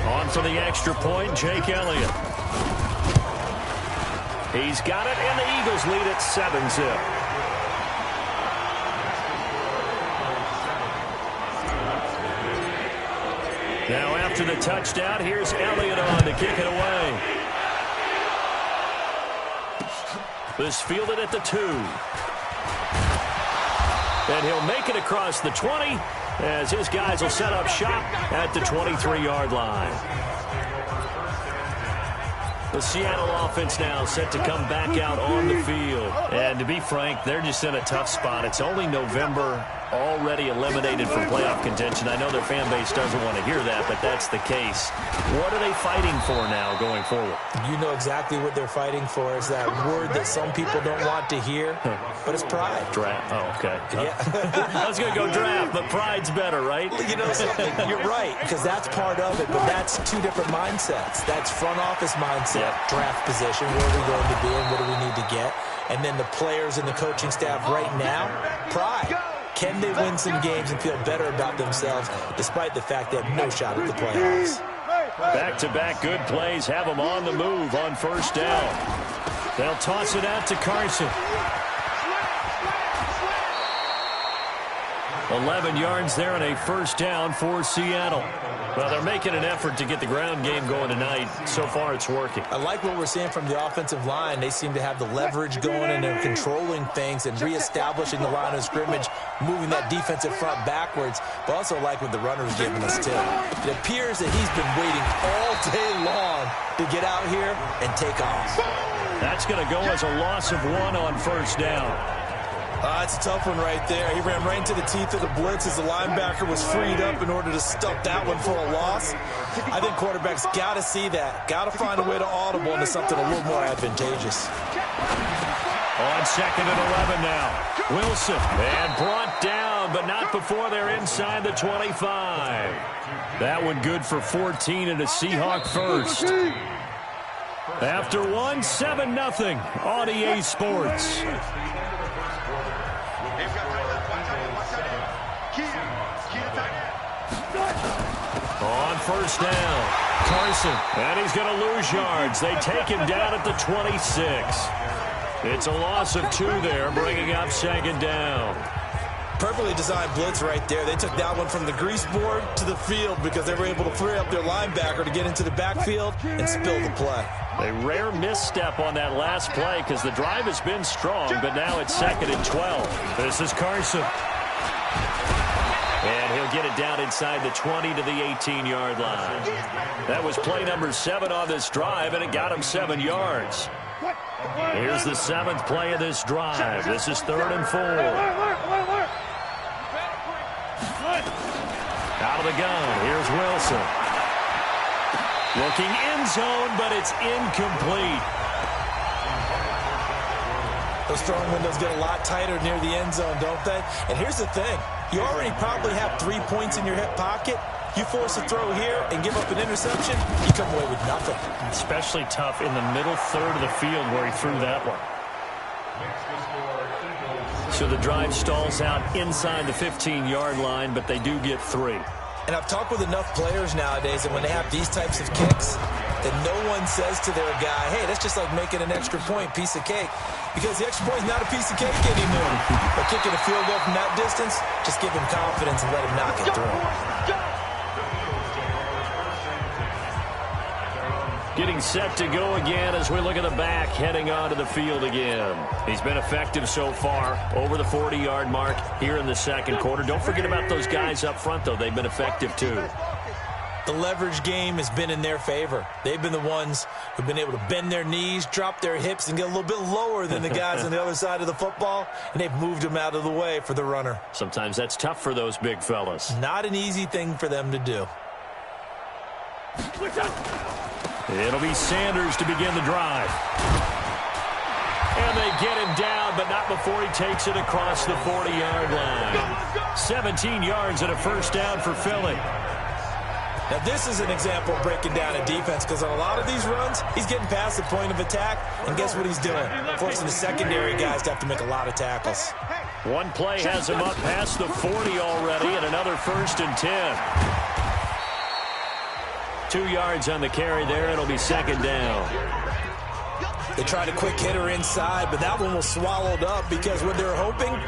On for the extra point, Jake Elliott. He's got it, and the Eagles lead at 7-zip. Now after the touchdown, here's Elliott on to kick it away. This fielded at the 2. And he'll make it across the 20 as his guys will set up shop at the 23-yard line. The Seattle offense now set to come back out on the field. And to be frank, they're just in a tough spot. It's only November, already eliminated from playoff contention. I know their fan base doesn't want to hear that, but that's the case. What are they fighting for now going forward? You know exactly what they're fighting for. Is that word that some people don't want to hear, but it's pride. Draft. Oh, okay. Yeah. I was going to go draft, but pride's better, right? You know something? You're right, because that's part of it, but that's two different mindsets. That's front office mindset, draft position, where are we going to be and what do we need to get? And then the players and the coaching staff right now, pride. Can they win some games and feel better about themselves despite the fact they have no shot at the playoffs? Back-to-back good plays have them on the move on first down. They'll toss it out to Carson. 11 yards there and a first down for Seattle. Well, they're making an effort to get the ground game going tonight. So far, it's working. I like what we're seeing from the offensive line. They seem to have the leverage going, and they're controlling things and reestablishing the line of scrimmage, moving that defensive front backwards. But also like what the runner's giving us, too. It appears that he's been waiting all day long to get out here and take off. That's going to go as a loss of 1 on first down. It's a tough one right there. He ran right into the teeth of the blitz as the linebacker was freed up in order to stuff that one for a loss. I think quarterbacks got to see that. Got to find a way to audible into something a little more advantageous. On second and 11 now. Wilson, and brought down, but not before they're inside the 25. That one good for 14 and a Seahawk first. After one, 7-0 on EA Sports. On first down, Carson, and he's going to lose yards. They take him down at the 26. It's a loss of 2 there, bringing up second down. Perfectly designed blitz right there. They took that one from the grease board to the field because they were able to free up their linebacker to get into the backfield and spill the play. A rare misstep on that last play because the drive has been strong, but now it's second and 12. This is Carson. And he'll get it down inside the 20 to the 18-yard line. That was play number 7 on this drive, and it got him 7 yards. Here's the 7th play of this drive. This is 3rd and 4. Out of the gun, here's Wilson. Looking end zone, but it's incomplete. Those throwing windows get a lot tighter near the end zone, don't they? And here's the thing. You already probably have 3 points in your hip pocket. You force a throw here and give up an interception, you come away with nothing. Especially tough in the middle third of the field where he threw that one. So the drive stalls out inside the 15-yard line, but they do get 3. And I've talked with enough players nowadays that when they have these types of kicks, that no one says to their guy, hey, that's just like making an extra point, piece of cake. Because the extra point is not a piece of cake anymore. But kicking a field goal from that distance, just give him confidence and let him knock it through. Getting set to go again as we look at the back heading onto the field again. He's been effective so far over the 40-yard mark here in the second quarter. Don't forget about those guys up front, though. They've been effective, too. The leverage game has been in their favor. They've been the ones who've been able to bend their knees, drop their hips, and get a little bit lower than the guys on the other side of the football, and they've moved them out of the way for the runner. Sometimes that's tough for those big fellas. Not an easy thing for them to do. It'll be Sanders to begin the drive. And they get him down, but not before he takes it across the 40-yard line. 17 yards and a first down for Philly. Now, this is an example of breaking down a defense because on a lot of these runs, he's getting past the point of attack, and guess what he's doing? Forcing the secondary guys to have to make a lot of tackles. One play has him up past the 40 already, and another 1st and 10. 2 yards on the carry there. It'll be second down. They tried a quick hitter inside, but that one was swallowed up because what they're hoping,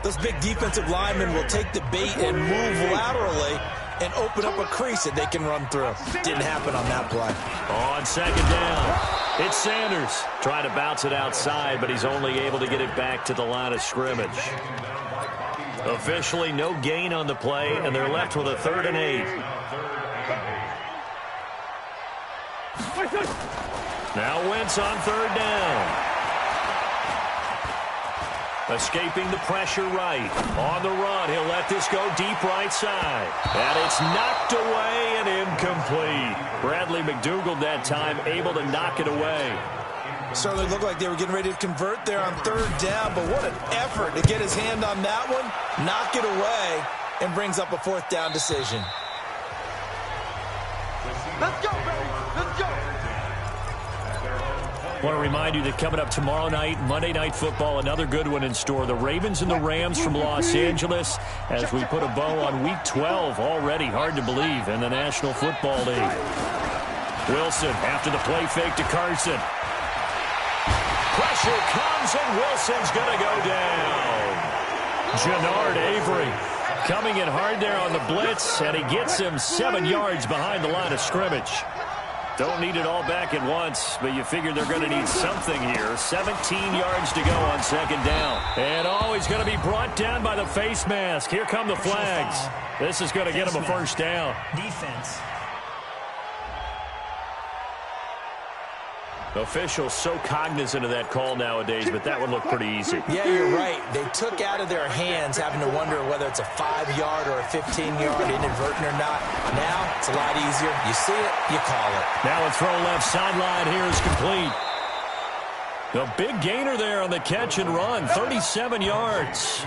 those big defensive linemen will take the bait and move laterally and open up a crease that they can run through. Didn't happen on that play. On second down, it's Sanders trying to bounce it outside, but he's only able to get it back to the line of scrimmage. Officially no gain on the play, and they're left with a 3rd and 8. Now Wentz on 3rd down. Escaping the pressure right. On the run, he'll let this go deep right side. And it's knocked away and incomplete. Bradley McDougald that time able to knock it away. Certainly looked like they were getting ready to convert there on 3rd down, but what an effort to get his hand on that one, knock it away, and brings up a 4th down decision. Let's go, baby. Let's go. I want to remind you that coming up tomorrow night, Monday Night Football, another good one in store. The Ravens and the Rams from Los Angeles as we put a bow on Week 12 already. Hard to believe in the National Football League. Wilson after the play fake to Carson. Pressure comes and Wilson's going to go down. Jannard Avery coming in hard there on the blitz, and he gets him 7 yards behind the line of scrimmage. Don't need it all back at once, but you figure they're going to need something here. 17 yards to go on second down. And he's going to be brought down by the face mask. Here come the flags. This is going to get him a 1st down. Defense. Officials so cognizant of that call nowadays, but that would look pretty easy. Yeah, you're right. They took out of their hands having to wonder whether it's a 5-yard or a 15-yard inadvertent or not. Now, it's a lot easier. You see it, you call it. Now a throw left sideline here is complete. The big gainer there on the catch and run, 37 yards.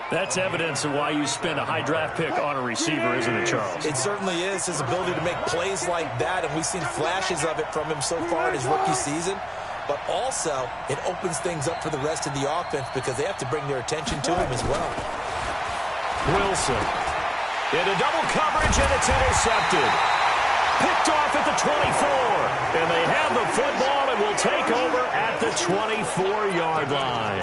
That's evidence of why you spend a high draft pick on a receiver, isn't it, Charles? It certainly is, his ability to make plays like that, and we've seen flashes of it from him so far in his rookie season. But also, it opens things up for the rest of the offense because they have to bring their attention to him as well. Wilson into double coverage, and it's intercepted. Picked off at the 24, and they have the football and will take over at the 24-yard line.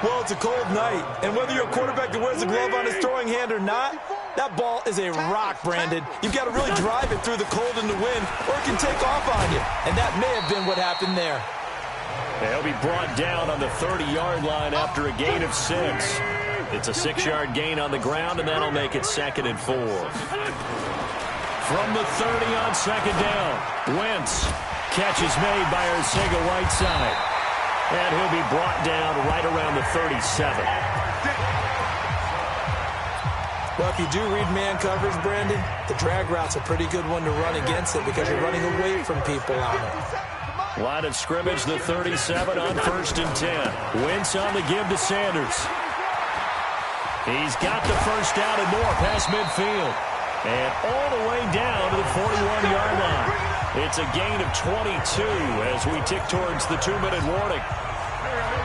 Well, it's a cold night, and whether you're a quarterback that wears a glove on his throwing hand or not, that ball is a rock, Brandon. You've got to really drive it through the cold and the wind, or it can take off on you, and that may have been what happened there. He'll be brought down on the 30-yard line after a gain of 6. It's a 6-yard gain on the ground, and that'll make it 2nd and 4. From the 30 on second down, Wentz. Catch is made by Arcega-Whiteside. And he'll be brought down right around the 37. Well, if you do read man coverage, Brandon, the drag route's a pretty good one to run against it because you're running away from people on it. Line of scrimmage, the 37 on 1st and 10. Wentz on the give to Sanders. He's got the 1st down and more past midfield. And all the way down to the 41-yard line. It's a gain of 22 as we tick towards the 2-minute warning.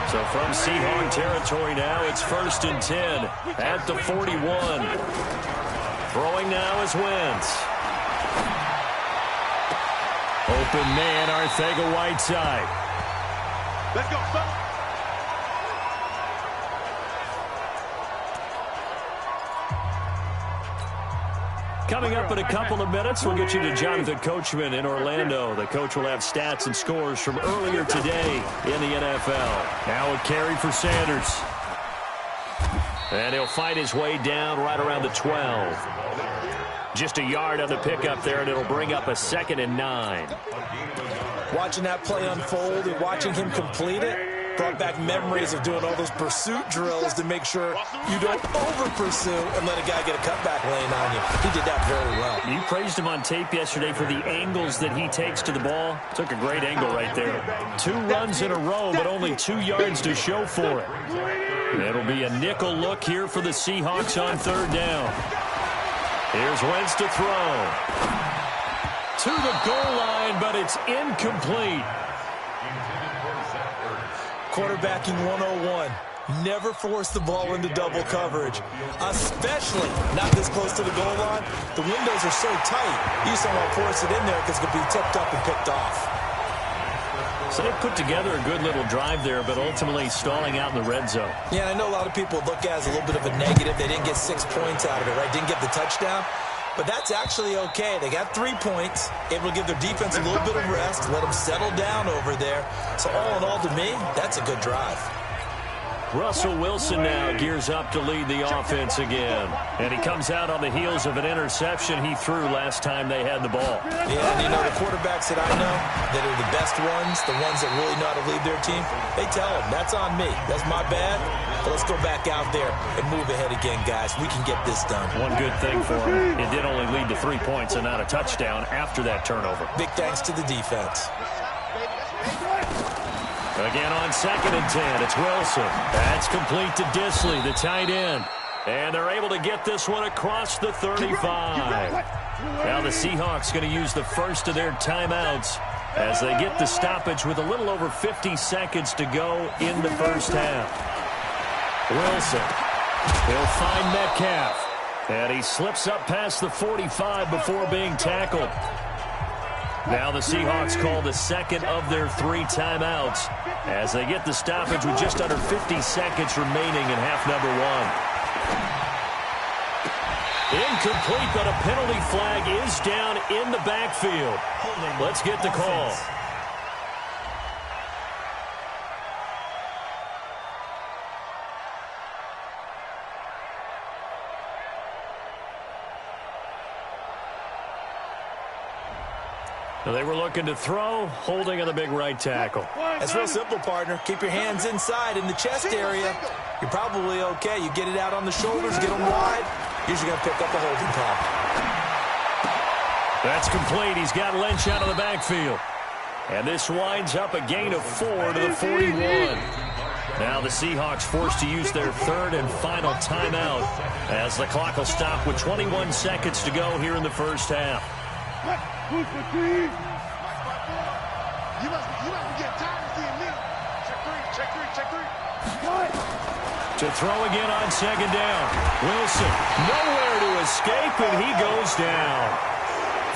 So from Seahawk territory now, it's 1st and 10 at the 41. Throwing now is Wentz. Open man, Arcega-Whiteside. Let's go, son. Coming up in a couple of minutes, we'll get you to Jonathan Coachman in Orlando. The coach will have stats and scores from earlier today in the NFL. Now a carry for Sanders. And he'll fight his way down right around the 12. Just a yard on the pickup there, and it'll bring up a 2nd and 9. Watching that play unfold and watching him complete it brought back memories of doing all those pursuit drills to make sure you don't over-pursue and let a guy get a cutback lane on you. He did that very well. You praised him on tape yesterday for the angles that he takes to the ball. Took a great angle right there. 2 runs in a row, but only 2 yards to show for it. It'll be a nickel look here for the Seahawks on 3rd down. Here's Wentz to throw. To the goal line, but it's incomplete. Quarterbacking 101. Never force the ball into double coverage, especially not this close to the goal line. The windows are so tight, you just don't want to force it in there because it could be tipped up and picked off. So they put together a good little drive there, but ultimately stalling out in the red zone. Yeah, and I know a lot of people look at it as a little bit of a negative. They didn't get 6 points out of it, right? Didn't get the touchdown. But that's actually okay. They got 3 points, able to give their defense a little bit of rest, let them settle down over there. So all in all, to me, that's a good drive. Russell Wilson now gears up to lead the offense again. And he comes out on the heels of an interception he threw last time they had the ball. Yeah, and you know, the quarterbacks that I know that are the best ones, the ones that really know how to lead their team, they tell them, that's on me. That's my bad. But let's go back out there and move ahead again, guys. We can get this done. One good thing for him, it did only lead to 3 points and not a touchdown after that turnover. Big thanks to the defense. Again on 2nd and 10, it's Wilson. That's complete to Disley, the tight end. And they're able to get this one across the 35. Now the Seahawks going to use the first of their timeouts as they get the stoppage with a little over 50 seconds to go in the first half. Wilson, he'll find Metcalf. And he slips up past the 45 before being tackled. Now the Seahawks call the second of their 3 timeouts as they get the stoppage with just under 50 seconds remaining in half number 1. Incomplete, but a penalty flag is down in the backfield. Let's get the call. They were looking to throw, holding on the big right tackle. That's real simple, partner. Keep your hands inside in the chest area. You're probably okay. You get it out on the shoulders, get them wide. Usually going to pick up a holding call. That's complete. He's got Lynch out of the backfield. And this winds up a gain of 4 to the 41. Now the Seahawks forced to use their 3rd and final timeout as the clock will stop with 21 seconds to go here in the first half. You must be getting tired of seeing me. Check three. To throw again on 2nd down. Wilson, nowhere to escape, and he goes down.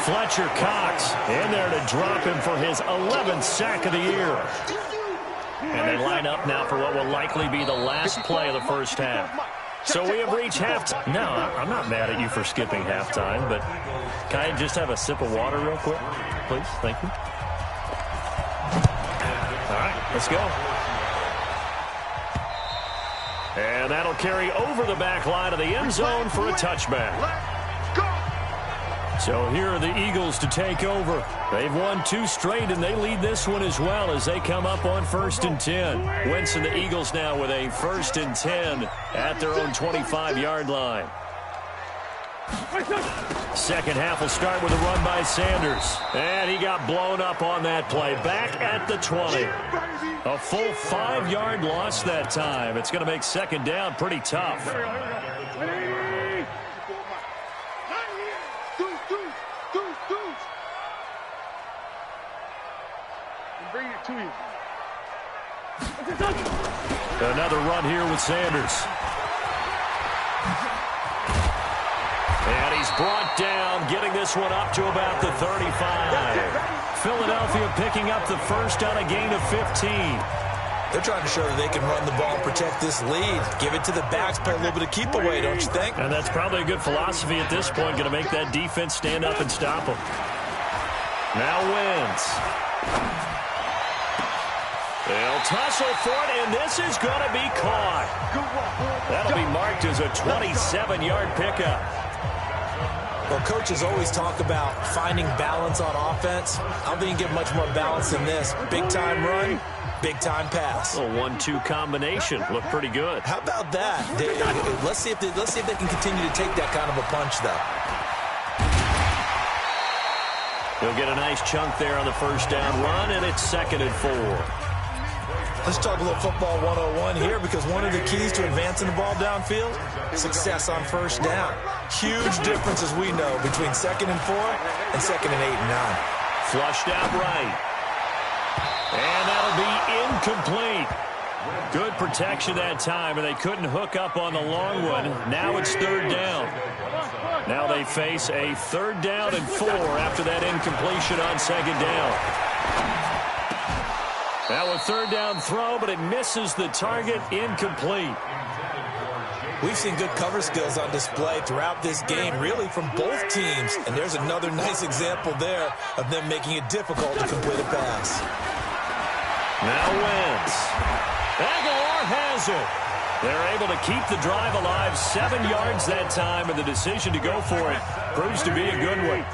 Fletcher Cox in there to drop him for his 11th sack of the year. And they line up now for what will likely be the last play of the first half. So we have reached halftime. No, I'm not mad at you for skipping halftime, but can I just have a sip of water real quick, please? Thank you. All right, let's go. And that'll carry over the back line of the end zone for a touchback. So here are the Eagles to take over. They've won 2 straight, and they lead this one as well as they come up on 1st and 10. Wentz and the Eagles now with a 1st and 10 at their own 25-yard line. Second half will start with a run by Sanders. And he got blown up on that play. Back at the 20. A full 5-yard loss that time. It's going to make 2nd down pretty tough. Bring it to you. Another run here with Sanders. And he's brought down, getting this one up to about the 35. Philadelphia picking up the first on a gain of 15. They're trying to show that they can run the ball and protect this lead. Give it to the backs, play a little bit of keep away, don't you think? And that's probably a good philosophy at this point, going to make that defense stand up and stop them. Now Wentz. They'll tussle for it, and this is going to be caught. That'll be marked as a 27-yard pickup. Well, coaches always talk about finding balance on offense. I don't think you can get much more balance than this. Big-time run, big-time pass. A 1-2 combination. Looked pretty good. How about that? Let's see if they can continue to take that kind of a punch, though. He'll get a nice chunk there on the first down run, and it's 2nd and 4. Let's talk a little football 101 here, because one of the keys to advancing the ball downfield, success on first down. Huge difference, as we know, between 2nd and 4 and 2nd and 8 and 9. Flushed out right. And that'll be incomplete. Good protection that time, and they couldn't hook up on the long one. Now it's third down. Now they face a 3rd down and 4 after that incompletion on 2nd down. Now a 3rd down throw, but it misses the target, incomplete. We've seen good cover skills on display throughout this game, really from both teams. And there's another nice example there of them making it difficult to complete a pass. Now Wentz. Aguilar has it. They're able to keep the drive alive, 7 yards that time, and the decision to go for it proves to be a good one.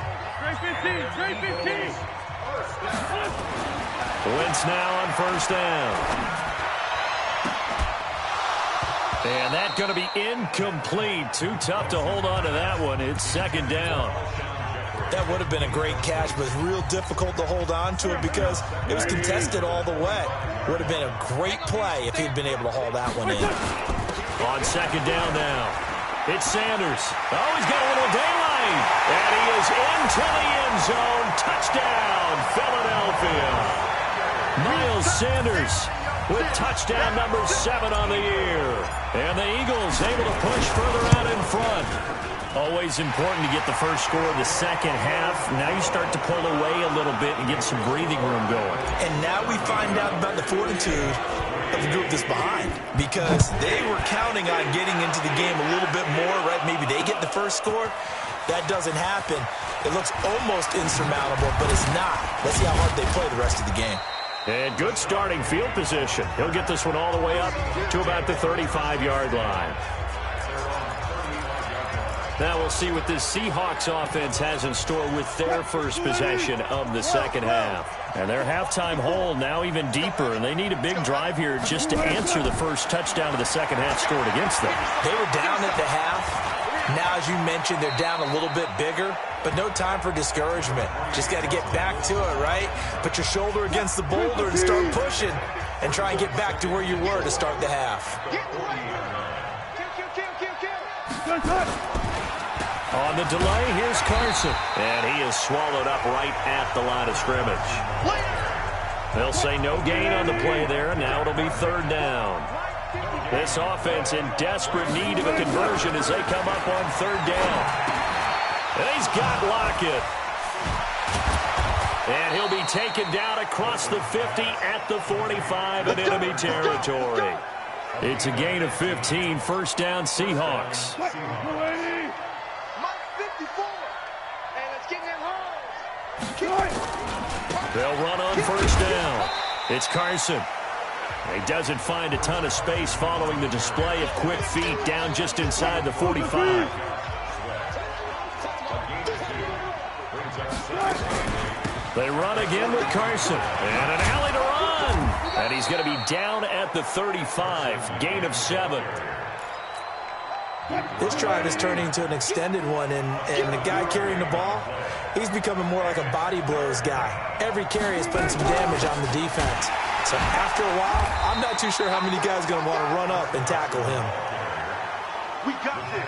Straight 15. Wentz now on 1st down. And that's going to be incomplete. Too tough to hold on to that one. It's 2nd down. That would have been a great catch, but it's real difficult to hold on to it because it was contested all the way. Would have been a great play if he'd been able to haul that one in. On 2nd down now. It's Sanders. Oh, he's got a little daylight. And he is into the end zone. Touchdown, Philadelphia. Miles Sanders with touchdown number 7 on the year. And the Eagles able to push further out in front. Always important to get the first score of the second half. Now you start to pull away a little bit and get some breathing room going. And now we find out about the fortitude of the group that's behind, because they were counting on getting into the game a little bit more, right? Maybe they get the first score. That doesn't happen. It looks almost insurmountable, but it's not. Let's see how hard they play the rest of the game. And good starting field position. He'll get this one all the way up to about the 35-yard line. Now we'll see what this Seahawks offense has in store with their first possession of the second half. And their halftime hole now even deeper, and they need a big drive here just to answer the first touchdown of the second half scored against them. They were down at the half. Now, as you mentioned, they're down a little bit bigger, but no time for discouragement. Just got to get back to it, right? Put your shoulder against the boulder and start pushing and try and get back to where you were to start the half. On the delay, here's Carson. And he is swallowed up right at the line of scrimmage. They'll say no gain on the play there. Now it'll be 3rd down. This offense in desperate need of a conversion as they come up on 3rd down. And he's got Lockett. And he'll be taken down across the 50 at the 45 in enemy territory. It's a gain of 15, 1st down Seahawks. They'll run on 1st down. It's Carson. He doesn't find a ton of space following the display of quick feet down just inside the 45. They run again with Carson. And an alley to run. And he's going to be down at the 35. Gain of 7. This drive is turning into an extended one, and the guy carrying the ball, he's becoming more like a body blows guy. Every carry is putting some damage on the defense. So after a while, I'm not too sure how many guys are going to want to run up and tackle him. We got this.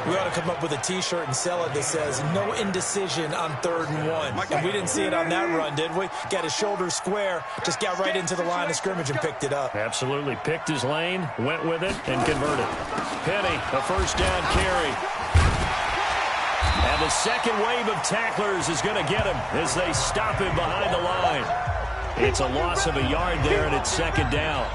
We ought to come up with a T-shirt and sell it that says, no indecision on 3rd and 1. And we didn't see it on that run, did we? Got his shoulders square, just got right into the line of scrimmage and picked it up. Absolutely. Picked his lane, went with it, and converted. Penny, a 1st down carry. And the second wave of tacklers is going to get him as they stop him behind the line. It's a loss of a yard there, and it's 2nd down.